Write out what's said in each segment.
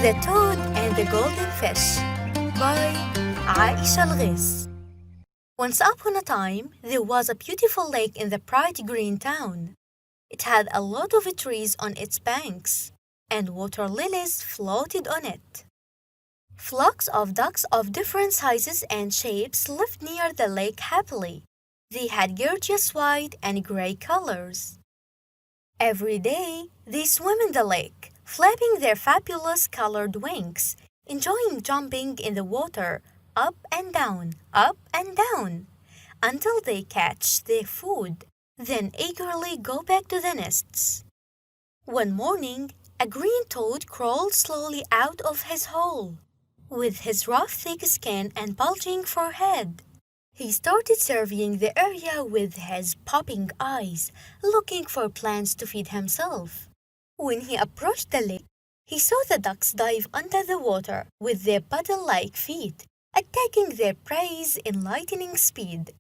The Toad and the Golden Fish by Aisha Al-Ghis. Once upon a time, there was a beautiful lake in the bright green town. It had a lot of trees on its banks, and water lilies floated on it. Flocks of ducks of different sizes and shapes lived near the lake happily. They had gorgeous white and gray colors. Every day, they swim in the lake, flapping their fabulous colored wings, enjoying jumping in the water, up and down, until they catch their food, then eagerly go back to the nests. One morning, a green toad crawled slowly out of his hole. With his rough, thick skin and bulging forehead, he started surveying the area with his popping eyes, looking for plants to feed himself. When he approached the lake, he saw the ducks dive under the water with their paddle-like feet, attacking their prey in lightning speed.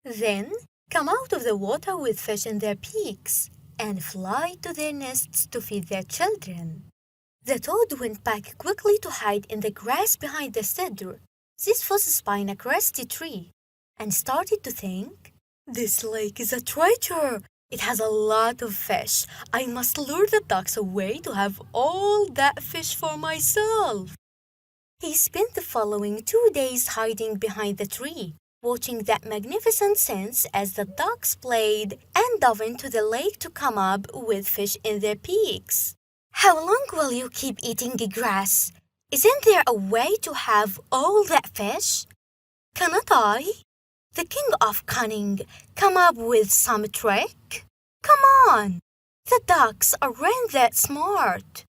Then come out of the water with fish in their beaks and fly to their nests to feed their children. The toad went back quickly to hide in the grass behind the cedar. This was a spinacresty tree, and started to think, "This lake is a treasure. It has a lot of fish. I must lure the ducks away to have all that fish for myself." He spent the following 2 days hiding behind the tree, watching that magnificent scene as the ducks played and dove into the lake to come up with fish in their beaks. "How long will you keep eating the grass? Isn't there a way to have all that fish? Cannot I, the king of cunning, come up with some trick? Come on, the ducks aren't that smart."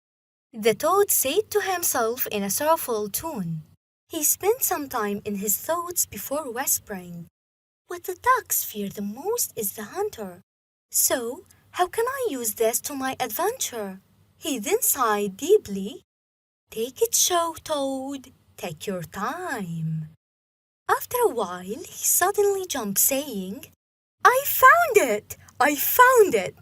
The toad said to himself in a sorrowful tone. He spent some time in his thoughts before whispering, "What the ducks fear the most is the hunter. So, how can I use this to my adventure?" He then sighed deeply. "Take it slow, Toad. Take your time." After a while, he suddenly jumped, saying, "I found it! I found it!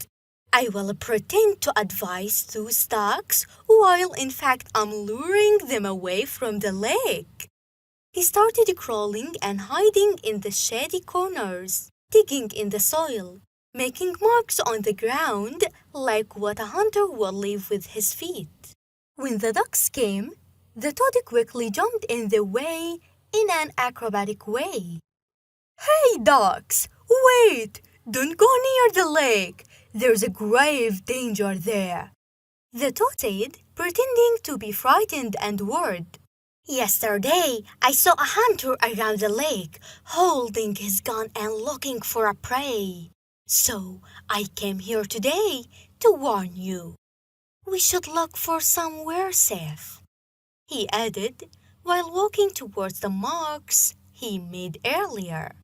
I will pretend to advise those ducks while in fact I'm luring them away from the lake." He started crawling and hiding in the shady corners, digging in the soil, making marks on the ground like what a hunter would leave with his feet. When the ducks came, the toad quickly jumped in their way in an acrobatic way. "Hey, ducks! Wait! Don't go near the lake! There's a grave danger there," the toad said, pretending to be frightened and worried. "Yesterday, I saw a hunter around the lake, holding his gun and looking for a prey. So I came here today to warn you. We should look for somewhere safe," he added, while walking towards the marks he made earlier.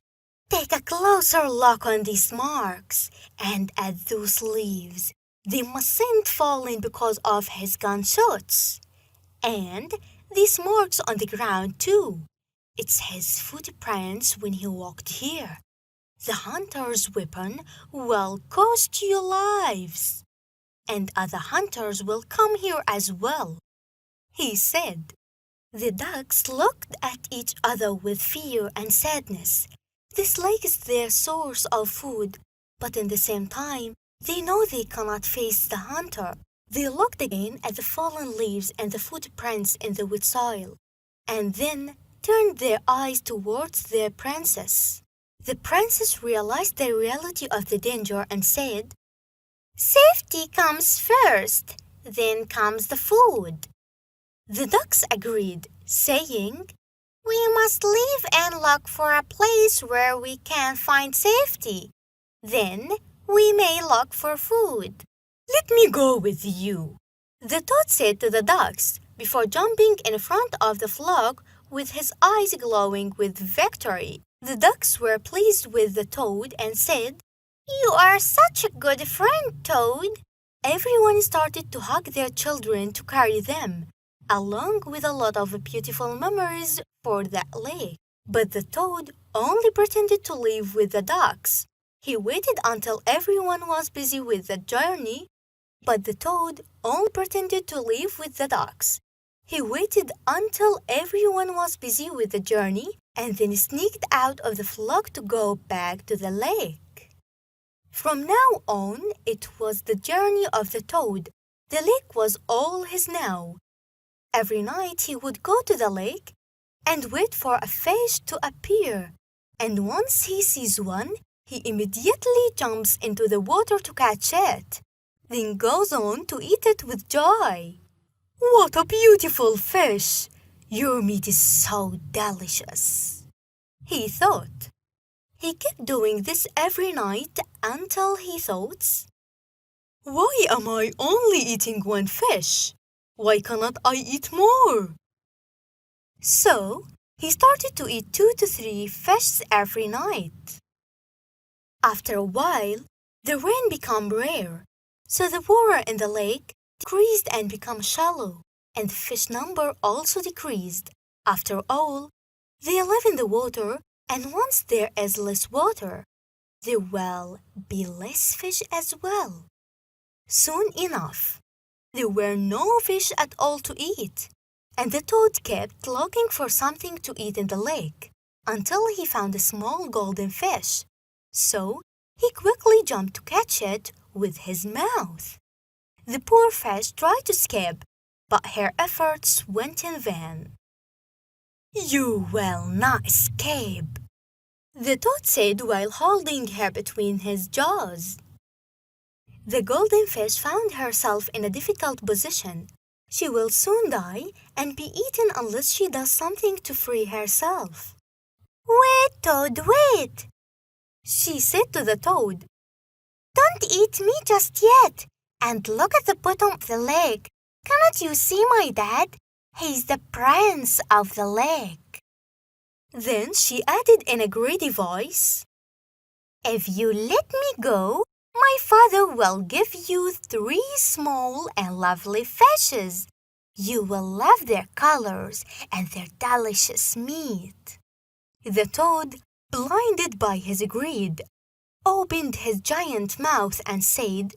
"Take a closer look on these marks and at those leaves. They mustn't fall in because of his gunshots. And these marks on the ground too. It's his footprints when he walked here. The hunter's weapon will cost you lives. And other hunters will come here as well," he said. The ducks looked at each other with fear and sadness. This lake is their source of food, but in the same time, they know they cannot face the hunter. They looked again at the fallen leaves and the footprints in the wet soil, and then turned their eyes towards their princess. The princess realized the reality of the danger and said, "Safety comes first, then comes the food." The ducks agreed, saying, "We must leave and look for a place where we can find safety. Then we may look for food." "Let me go with you," the toad said to the ducks before jumping in front of the flock with his eyes glowing with victory. The ducks were pleased with the toad and said, "You are such a good friend, Toad." Everyone started to hug their children to carry them, along with a lot of beautiful memories for that lake. But the toad only pretended to live with the ducks. He waited until everyone was busy with the journey, but the toad only pretended to live with the ducks. He waited until everyone was busy with the journey and then sneaked out of the flock to go back to the lake. From now on, it was the journey of the toad. The lake was all his now. Every night he would go to the lake and wait for a fish to appear. And once he sees one, he immediately jumps into the water to catch it, then goes on to eat it with joy. What a beautiful fish! Your meat is so delicious, he thought. He kept doing this every night until he thought, why am I only eating one fish? Why cannot I eat more? So, he started to eat 2 to 3 fish every night. After a while, the rain became rare, so the water in the lake decreased and became shallow, and the fish number also decreased. After all, they live in the water, and once there is less water, there will be less fish as well. Soon enough, there were no fish at all to eat, and the toad kept looking for something to eat in the lake until he found a small golden fish. So he quickly jumped to catch it with his mouth. The poor fish tried to escape, but her efforts went in vain. You will not escape, the toad said while holding her between his jaws. The golden fish found herself in a difficult position. She will soon die and be eaten unless she does something to free herself. Wait, Toad, wait, she said to the toad. Don't eat me just yet, and look at the bottom of the lake. Cannot you see my dad? He's the prince of the lake. Then she added in a greedy voice, if you let me go, my father will give you 3 small and lovely fishes. You will love their colors and their delicious meat. The toad, blinded by his greed, opened his giant mouth and said,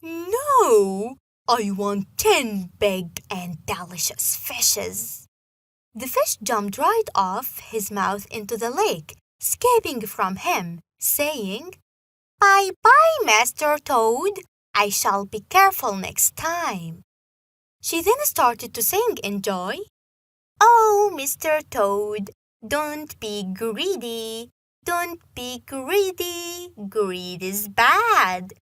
No, I want 10 big and delicious fishes. The fish jumped right off his mouth into the lake, escaping from him, saying, Bye-bye, Master Toad. I shall be careful next time. She then started to sing in joy. Oh, Mr. Toad, don't be greedy. Don't be greedy. Greed is bad.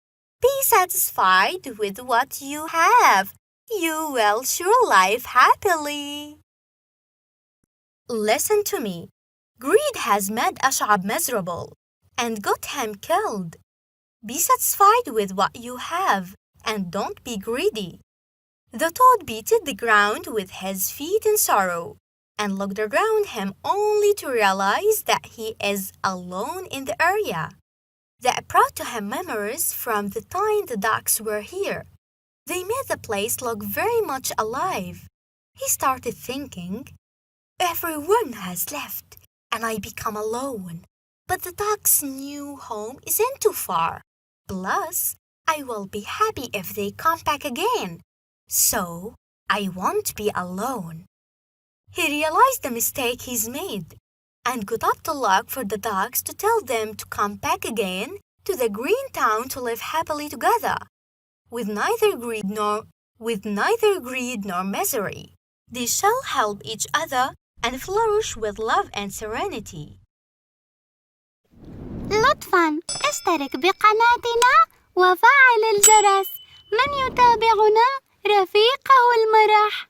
Be satisfied with what you have. You will sure live happily. Listen to me. Greed has made Ash'ab miserable and got him killed. Be satisfied with what you have and don't be greedy. The toad beat the ground with his feet in sorrow and looked around him only to realize that he is alone in the area. That brought to him memories from the time the ducks were here. They made the place look very much alive. He started thinking, everyone has left and I become alone. But the ducks' new home isn't too far. Plus, I will be happy if they come back again. So, I won't be alone. He realized the mistake he's made and got up to look for the ducks to tell them to come back again to the green town to live happily together, with neither greed nor misery. They shall help each other and flourish with love and serenity. لطفاً اشترك بقناتنا وفعل الجرس. من يتابعنا رفيقه المرح.